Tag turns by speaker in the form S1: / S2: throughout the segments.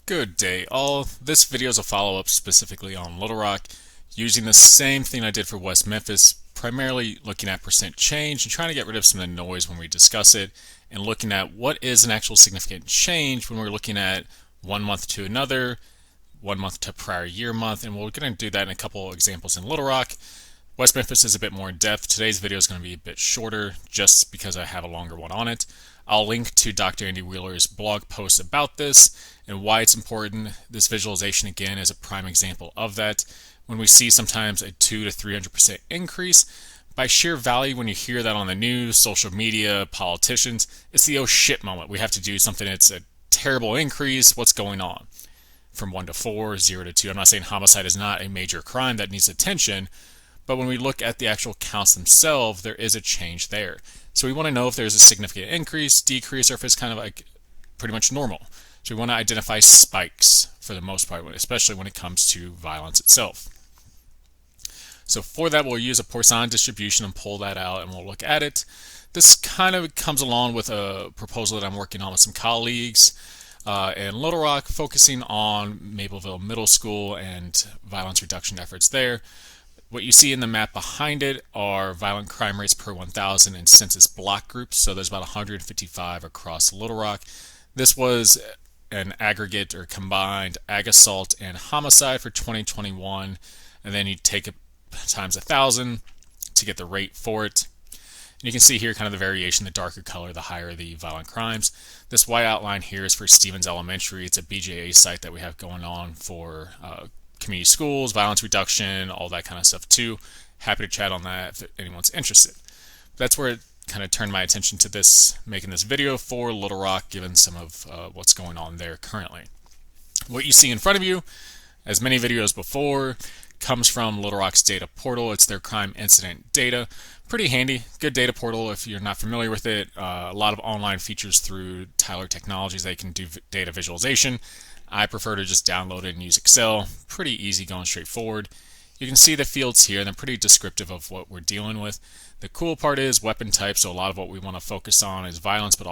S1: Good day all. This video is a follow-up specifically on Little Rock, using the same thing I did for West Memphis, primarily looking at percent change and trying to get rid of some of the noise when we discuss it, and looking at what is an actual significant change when we're looking at one month to another, 1 month to prior year month, and we're going to do that in a couple examples in Little Rock. West Memphis is a bit more in depth. Today's video is going to be a bit shorter just because I have a longer one on it. I'll link to Dr. Andy Wheeler's blog post about this and why it's important. This visualization again is a prime example of that. When we see sometimes a 200 to 300% increase, by sheer value, when you hear that on the news, social media, politicians, it's the oh shit moment. We have to do something. It's a terrible increase. What's going on? From 1 to 4, 0 to 2. I'm not saying homicide is not a major crime that needs attention, but when we look at the actual counts themselves, there is a change there. So we want to know if there's a significant increase, decrease, or if it's kind of like pretty much normal. So we want to identify spikes for the most part, especially when it comes to violence itself. So for that, we'll use a Poisson distribution and pull that out, and we'll look at it. This kind of comes along with a proposal that I'm working on with some colleagues in Little Rock, focusing on Mapleville Middle School and violence reduction efforts there. What you see in the map behind it are violent crime rates per 1,000 in census block groups. So there's about 155 across Little Rock. This was an aggregate or combined ag assault and homicide for 2021. And then you take it times 1,000 to get the rate for it. And you can see here kind of the variation. The darker color, the higher the violent crimes. This white outline here is for Stevens Elementary. It's a BJA site that we have going on for community schools, violence reduction, all that kind of stuff too. Happy to chat on that if anyone's interested. That's where it kind of turned my attention to this, making this video for Little Rock, given some of what's going on there currently. What you see in front of you, as many videos before, comes from Little Rock's data portal. It's their crime incident data. Pretty handy, good data portal if you're not familiar with it. A lot of online features through Tyler Technologies. They can do data visualization. I prefer to just download it and use Excel. Pretty easy going, straightforward. You can see the fields here. They're pretty descriptive of what we're dealing with. The cool part is weapon type, so a lot of what we want to focus on is violence, but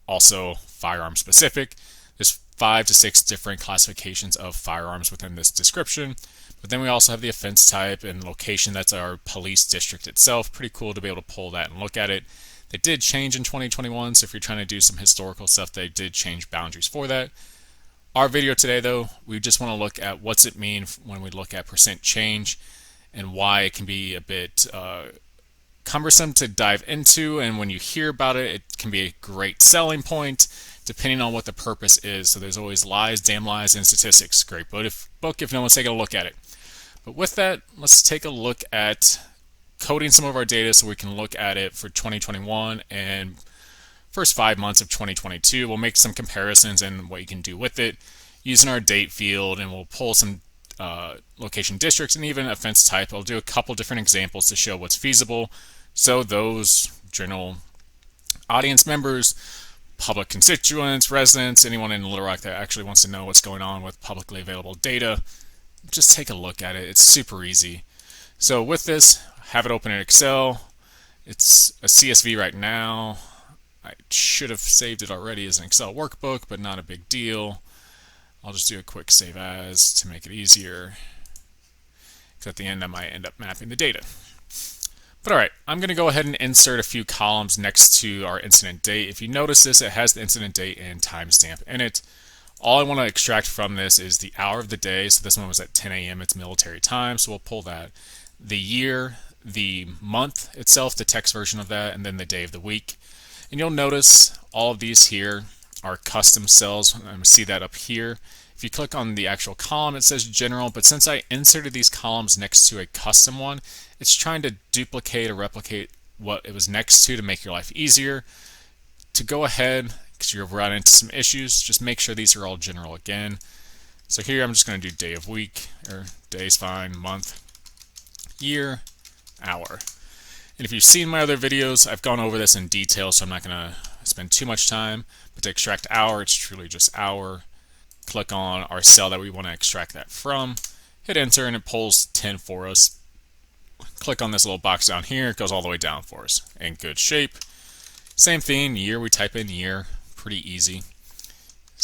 S1: also firearm specific. There's 5 to 6 different classifications of firearms within this description. But then we also have the offense type and location. That's our police district itself. Pretty cool to be able to pull that and look at it. They did change in 2021, so if you're trying to do some historical stuff, they did change boundaries for that. Our video today, though, we just want to look at what's it mean when we look at percent change and why it can be a bit cumbersome to dive into. And when you hear about it, it can be a great selling point, depending on what the purpose is. So there's always lies, damn lies, and statistics. Great book if no one's taking a look at it. But with that, let's take a look at coding some of our data so we can look at it for 2021 and first 5 months of 2022. We'll make some comparisons and what you can do with it using our date field, and we'll pull some location districts and even offense type. I'll do a couple different examples to show what's feasible, so those general audience members, public constituents, residents, anyone in Little Rock that actually wants to know what's going on with publicly available data, just take a look at it. It's super easy. So with this, have it open in Excel. It's a CSV right now. I should have saved it already as an Excel workbook, but not a big deal. I'll just do a quick save as to make it easier, because at the end I might end up mapping the data. But alright, I'm going to go ahead and insert a few columns next to our incident date. If you notice this, it has the incident date and timestamp in it. All I want to extract from this is the hour of the day. So this one was at 10 a.m. It's military time, so we'll pull that. The year, the month itself, the text version of that, and then the day of the week. And you'll notice all of these here are custom cells. I'm going to see that up here. If you click on the actual column, it says general, but since I inserted these columns next to a custom one, it's trying to duplicate or replicate what it was next to make your life easier. To go ahead, because you'll run into some issues, just make sure these are all general again. So here I'm just going to do day of week, or day's fine, month, year, hour. And if you've seen my other videos, I've gone over this in detail, so I'm not going to spend too much time. But to extract hour, it's truly just hour. Click on our cell that we want to extract that from. Hit enter, and it pulls 10 for us. Click on this little box down here. It goes all the way down for us. In good shape. Same thing, year, we type in year. Pretty easy.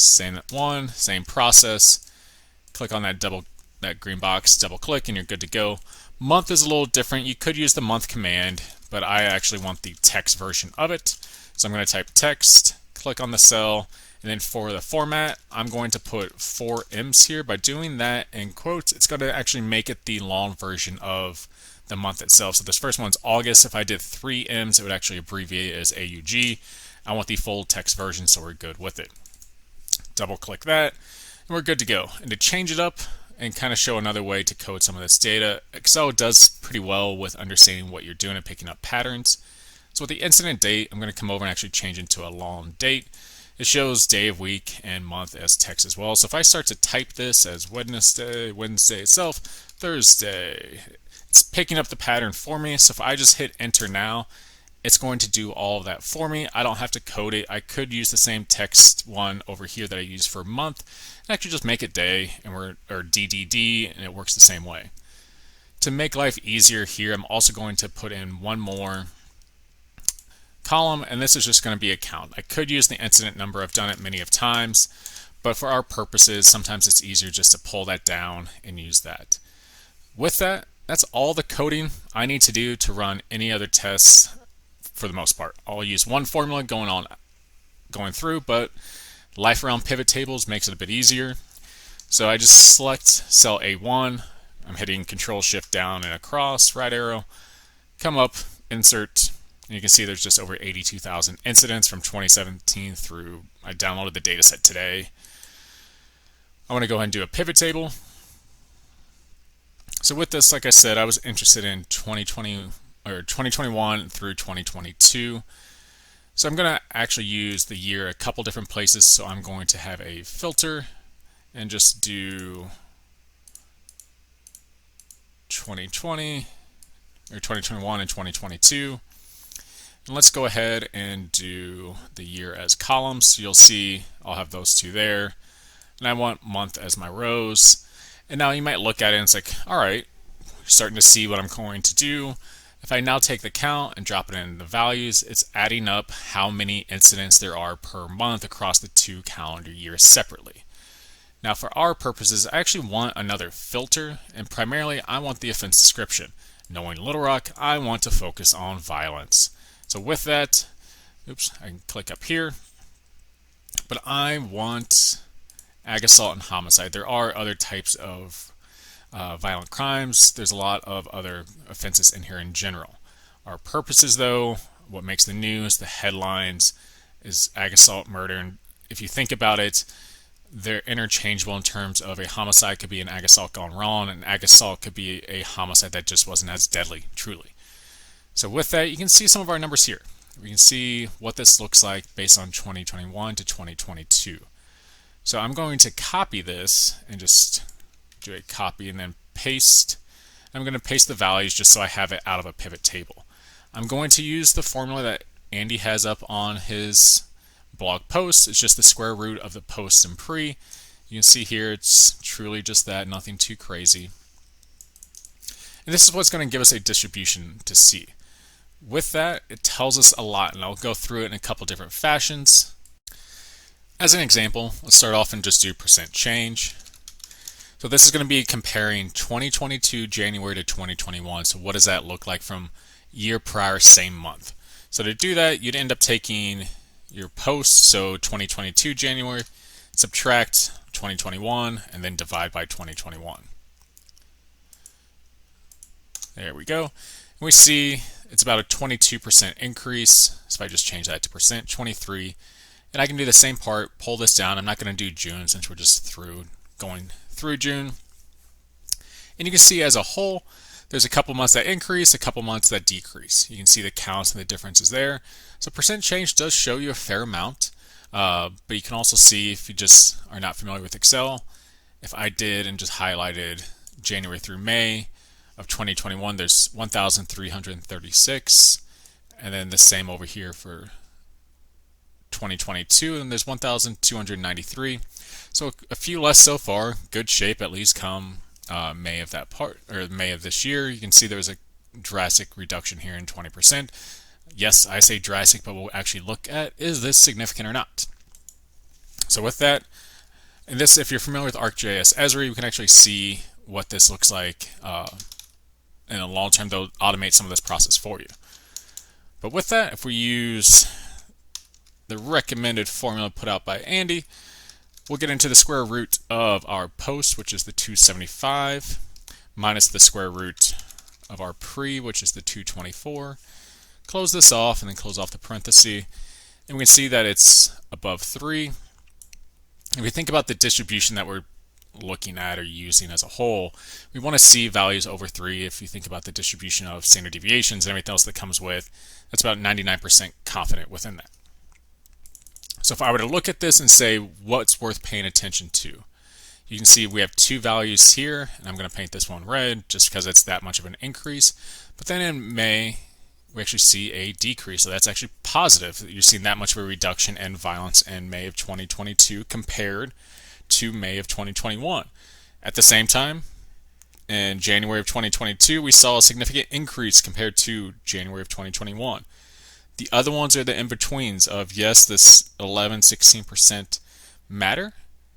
S1: Same one, same process. Click on that green box, double click, and you're good to go. Month is a little different. You could use the month command, but I actually want the text version of it. So I'm going to type text, click on the cell, and then for the format, I'm going to put 4 M's here. By doing that in quotes, it's going to actually make it the long version of the month itself. So this first one's August. If I did 3 M's, it would actually abbreviate as AUG. I want the full text version, so we're good with it. Double click that, and we're good to go. And to change it up and kind of show another way to code some of this data, Excel does pretty well with understanding what you're doing and picking up patterns. So with the incident date, I'm going to come over and actually change it to a long date. It shows day of week and month as text as well. So if I start to type this as Wednesday itself, Thursday, it's picking up the pattern for me. So if I just hit enter now, it's going to do all of that for me. I don't have to code it. I could use the same text one over here that I use for month and actually just make it day and or DDD, and it works the same way. To make life easier here, I'm also going to put in one more column, and this is just going to be a count. I could use the incident number. I've done it many of times, but for our purposes, sometimes it's easier just to pull that down and use that. With that, that's all the coding I need to do to run any other tests. For the most part, I'll use one formula going through, but life around pivot tables makes it a bit easier. So I just select cell A1. I'm hitting Control Shift down and across, right arrow, come up, insert, and you can see there's just over 82,000 incidents from 2017 through. I downloaded the data set today. I want to go ahead and do a pivot table. So with this, like I said, I was interested in 2021 through 2022. So I'm going to actually use the year a couple different places. So I'm going to have a filter and just do 2020 or 2021 and 2022. And let's go ahead and do the year as columns. So you'll see I'll have those two there. And I want month as my rows. And now you might look at it and it's like, all right, you're starting to see what I'm going to do. If I now take the count and drop it in the values, it's adding up how many incidents there are per month across the 2 calendar years separately. Now for our purposes, I actually want another filter, and primarily I want the offense description. Knowing Little Rock, I want to focus on violence. So with that, oops, I can click up here, but I want ag assault and homicide. There are other types of violent crimes. There's a lot of other offenses in here in general. Our purposes, though, what makes the news, the headlines, is ag assault, murder. And if you think about it, they're interchangeable in terms of a homicide could be an ag assault gone wrong, and ag assault could be a homicide that just wasn't as deadly, truly. So with that, you can see some of our numbers here. We can see what this looks like based on 2021 to 2022. So I'm going to copy this and just do a copy and then paste. I'm going to paste the values just so I have it out of a pivot table. I'm going to use the formula that Andy has up on his blog post. It's just the square root of the post and pre. You can see here it's truly just that, nothing too crazy. And this is what's going to give us a distribution to see. With that, it tells us a lot, and I'll go through it in a couple different fashions. As an example, let's start off and just do percent change. So this is going to be comparing 2022 January to 2021. So what does that look like from year prior, same month? So to do that, you'd end up taking your post, so 2022 January, subtract 2021, and then divide by 2021. There we go. And we see it's about a 22% increase. So if I just change that to percent, 23. And I can do the same part, pull this down. I'm not going to do June since we're just going through June. And you can see as a whole, there's a couple months that increase, a couple months that decrease. You can see the counts and the differences there. So percent change does show you a fair amount, but you can also see, if you just are not familiar with Excel, if I did and just highlighted January through May of 2021, there's 1,336, and then the same over here for 2022, and there's 1,293. So a few less so far. Good shape at least come May of that part, or May of this year. You can see there's a drastic reduction here in 20%. Yes, I say drastic, but we'll actually look at, is this significant or not? So with that, and this, if you're familiar with ArcGIS Esri, you can actually see what this looks like in the long term. They'll automate some of this process for you. But with that, if we use the recommended formula put out by Andy, we'll get into the square root of our post, which is the 275, minus the square root of our pre, which is the 224. Close this off and then close off the parenthesis. And we can see that it's above 3. If we think about the distribution that we're looking at or using as a whole, we want to see values over 3. If you think about the distribution of standard deviations and everything else that comes with, that's about 99% confident within that. So if I were to look at this and say what's worth paying attention to, you can see we have 2 values here, and I'm going to paint this one red just because it's that much of an increase. But then in May, we actually see a decrease. So that's actually positive. You're seeing that much of a reduction in violence in May of 2022 compared to May of 2021. At the same time, in January of 2022, we saw a significant increase compared to January of 2021. The other ones are the in-betweens of, yes, this 11, 16% matter.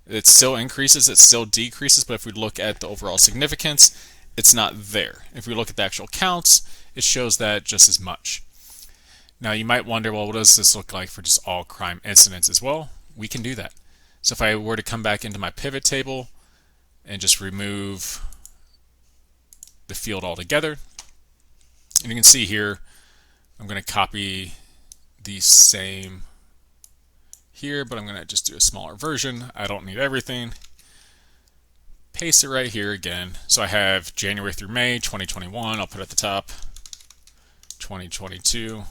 S1: It still increases, it still decreases, but if we look at the overall significance, it's not there. If we look at the actual counts, it shows that just as much. Now you might wonder, well, what does this look like for just all crime incidents as well? We can do that. So if I were to come back into my pivot table and just remove the field altogether, and you can see here, I'm going to copy the same here, but I'm going to just do a smaller version. I don't need everything. Paste it right here again. So I have January through May 2021. I'll put it at the top. 2022.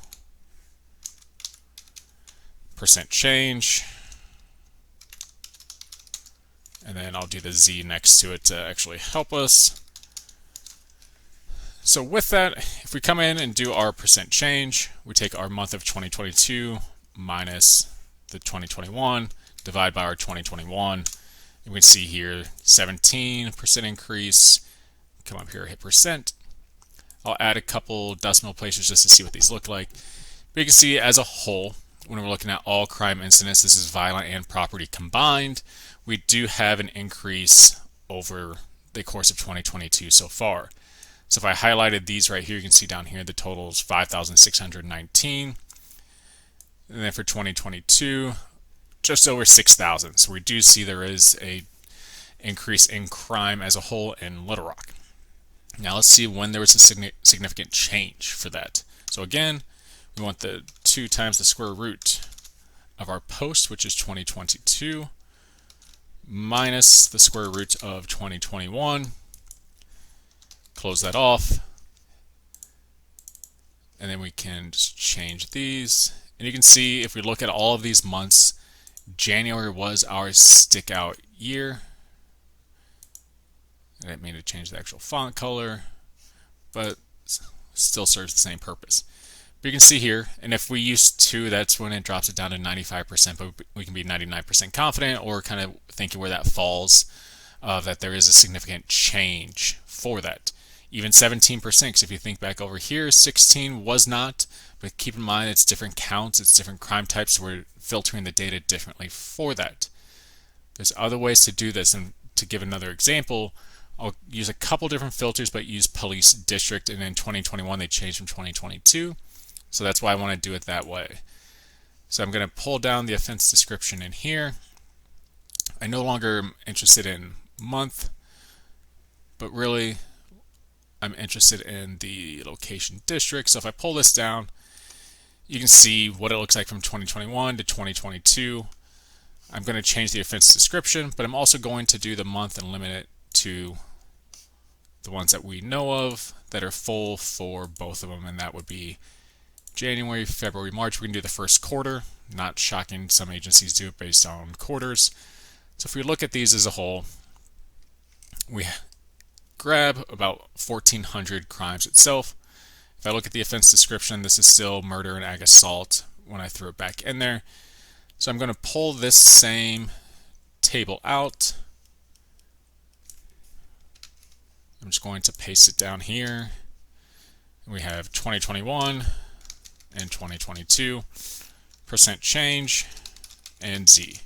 S1: Percent change. And then I'll do the Z next to it to actually help us. So with that, if we come in and do our percent change, we take our month of 2022 minus the 2021, divide by our 2021, and we can see here 17% increase. Come up here, hit percent. I'll add a couple decimal places just to see what these look like. But you can see as a whole, when we're looking at all crime incidents, this is violent and property combined, we do have an increase over the course of 2022 so far. So if I highlighted these right here, you can see down here the total is 5,619. And then for 2022, just over 6,000. So we do see there is a increase in crime as a whole in Little Rock. Now let's see when there was a significant change for that. So again, we want the 2 times the square root of our post, which is 2022, minus the square root of 2021. Close that off, and then we can just change these. And you can see if we look at all of these months, January was our stick out year. I didn't mean to change the actual font color, but still serves the same purpose. But you can see here, and if we use 2, that's when it drops it down to 95%, but we can be 99% confident or kind of thinking where that falls, that there is a significant change for that. Even 17%, because if you think back over here, 16 was not, but keep in mind it's different counts, it's different crime types, so we're filtering the data differently for that. There's other ways to do this, and to give another example, I'll use a couple different filters, but use police district, and in 2021 they changed from 2022, so that's why I want to do it that way. So I'm going to pull down the offense description in here. I no longer am interested in month, but really I'm interested in the location district. So if I pull this down, you can see what it looks like from 2021 to 2022. I'm going to change the offense description, but I'm also going to do the month and limit it to the ones that we know of that are full for both of them, and that would be January, February, March. We can do the first quarter. Not shocking, some agencies do it based on quarters. So if we look at these as a whole, we grab about 1,400 crimes itself. If I look at the offense description, this is still murder and ag assault when I throw it back in there. So I'm going to pull this same table out. I'm just going to paste it down here. We have 2021 and 2022, percent change, and Z.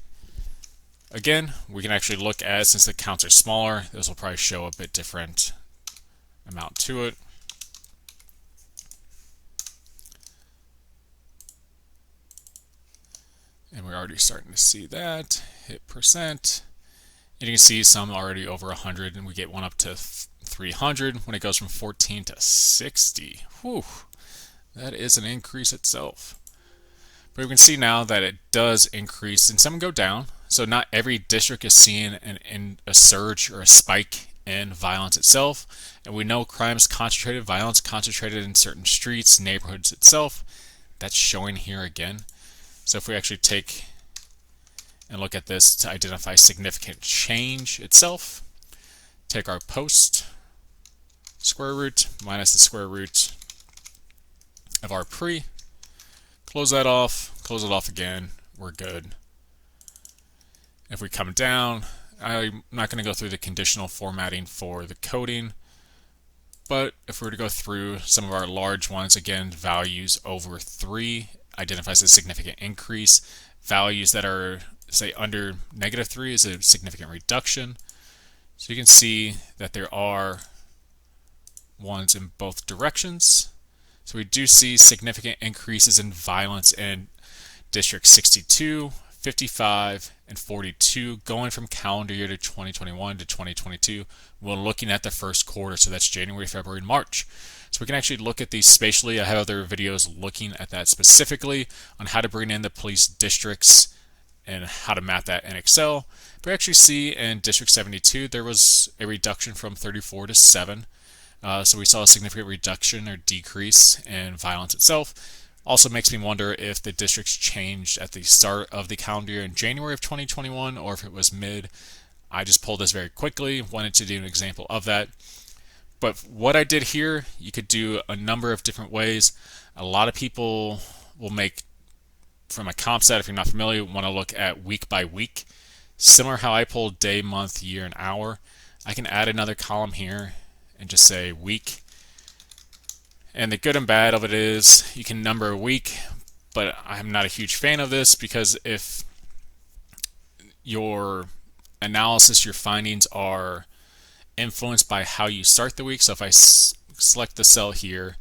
S1: Again, we can actually look at, since the counts are smaller, this will probably show a bit different amount to it. And we're already starting to see that. Hit percent. And you can see some already over 100, and we get one up to 300 when it goes from 14 to 60. Whew, that is an increase itself. But we can see now that it does increase, and some go down. So not every district is seeing a surge or a spike in violence itself. And we know crime is concentrated, violence concentrated in certain streets, neighborhoods itself. That's showing here again. So if we actually take and look at this to identify significant change itself, take our post square root minus the square root of our pre, close that off, close it off again, we're good. If we come down, I'm not going to go through the conditional formatting for the coding, but if we were to go through some of our large ones, again, values over 3 identifies a significant increase. Values that are, say, under -3 is a significant reduction. So you can see that there are ones in both directions. So we do see significant increases in violence in District 62, 55, and 42 going from calendar year to 2021 to 2022. We're looking at the first quarter, so that's January, February, and March. So we can actually look at these spatially. I have other videos looking at that specifically on how to bring in the police districts and how to map that in Excel. But we actually see in District 72 there was a reduction from 34 to 7. So we saw a significant reduction or decrease in violence itself. Also makes me wonder if the districts changed at the start of the calendar year in January of 2021 or if it was mid. I just pulled this very quickly, wanted to do an example of that. But what I did here, you could do a number of different ways. A lot of people will make, from a comp set, if you're not familiar, want to look at week by week. Similar how I pulled day, month, year, and hour. I can add another column here and just say week. And the good and bad of it is you can number a week, but I'm not a huge fan of this because if your analysis, your findings are influenced by how you start the week. So if I select the cell here,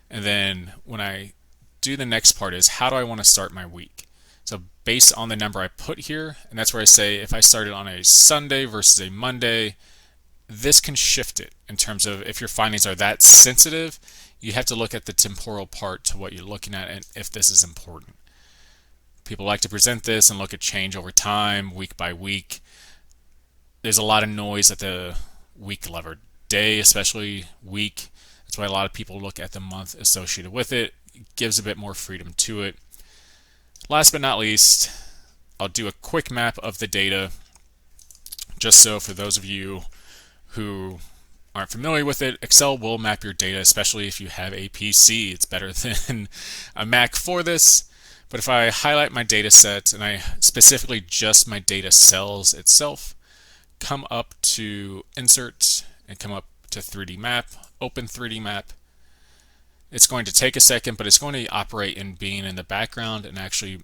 S1: and then when I do the next part is how do I want to start my week? So based on the number I put here, and that's where I say if I started on a Sunday versus a Monday, this can shift it in terms of if your findings are that sensitive, you have to look at the temporal part to what you're looking at and if this is important. People like to present this and look at change over time, week by week. There's a lot of noise at the week level, day, especially week. That's why a lot of people look at the month associated with it. It gives a bit more freedom to it. Last but not least, I'll do a quick map of the data, just so for those of you who aren't familiar with it, Excel will map your data, especially if you have a PC. It's better than a Mac for this. But if I highlight my data set, and I specifically just my data cells itself, come up to Insert and come up to 3D Map, open 3D Map. It's going to take a second, but it's going to operate in being in the background and actually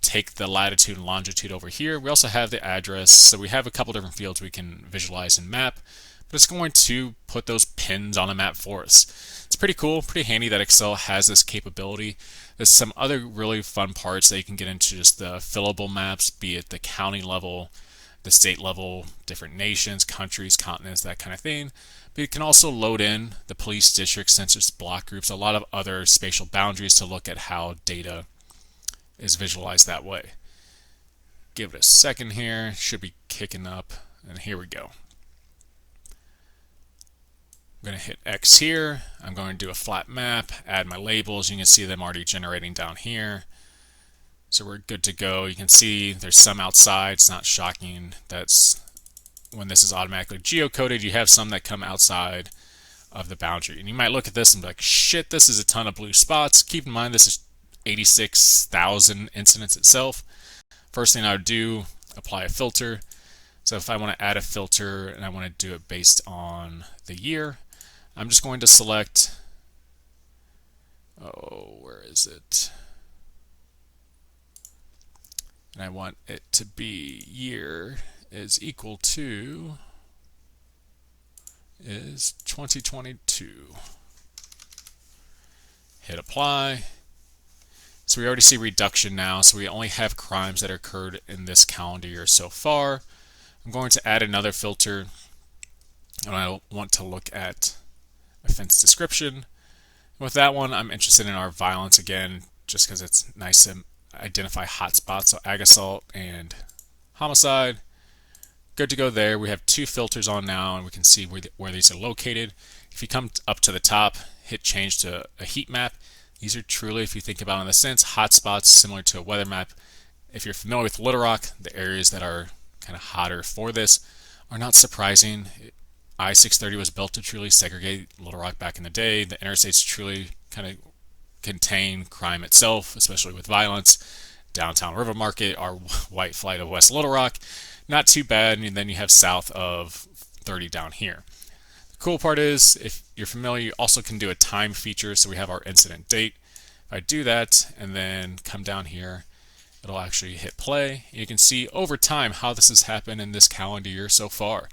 S1: take the latitude and longitude over here. We also have the address, so we have a couple different fields we can visualize and map, but it's going to put those pins on a map for us. It's pretty cool, pretty handy that Excel has this capability. There's some other really fun parts that you can get into, just the fillable maps, be it the county level, the state level, different nations, countries, continents, that kind of thing. But you can also load in the police districts, census block groups, a lot of other spatial boundaries to look at how data is visualized that way. Give it a second here, should be kicking up, and here we go. I'm going to hit X here. I'm going to do a flat map, add my labels. You can see them already generating down here. So we're good to go. You can see there's some outside. It's not shocking. That's when this is automatically geocoded. You have some that come outside of the boundary. And you might look at this and be like, shit, this is a ton of blue spots. Keep in mind this is 86,000 incidents itself. First thing I would do, apply a filter. So if I want to add a filter and I want to do it based on the year, I'm just going to select, where is it? and I want it to be year is equal to is 2022. Hit apply. So we already see reduction now, so we only have crimes that occurred in this calendar year so far. I'm going to add another filter, and I want to look at offense description. With that one, I'm interested in our violence again, just because it's nice to identify hotspots, so ag assault and homicide. Good to go there. We have two filters on now, and we can see where these are located. If you come up to the top, hit change to a heat map. These are truly, if you think about it in the sense, hotspots similar to a weather map. If you're familiar with Little Rock, the areas that are kind of hotter for this are not surprising. I-630 was built to truly segregate Little Rock back in the day. The interstates truly kind of contain crime itself, especially with violence. Downtown River Market, our white flight of West Little Rock, not too bad. And then you have south of 30 down here. Cool part is, if you're familiar, you also can do a time feature, so we have our incident date. If I do that and then come down here, it'll actually hit play. You can see over time how this has happened in this calendar year so far.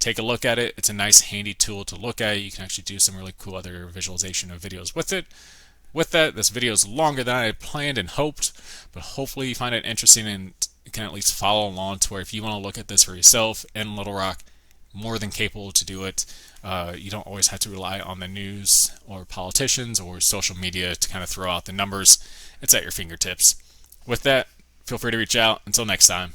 S1: Take a look at it. It's a nice handy tool to look at. You can actually do some really cool other visualization of videos with it. With that, this video is longer than I had planned and hoped, but hopefully you find it interesting and can at least follow along to where if you want to look at this for yourself in Little Rock, more than capable to do it. You don't always have to rely on the news or politicians or social media to kind of throw out the numbers. It's at your fingertips. With that, feel free to reach out. Until next time.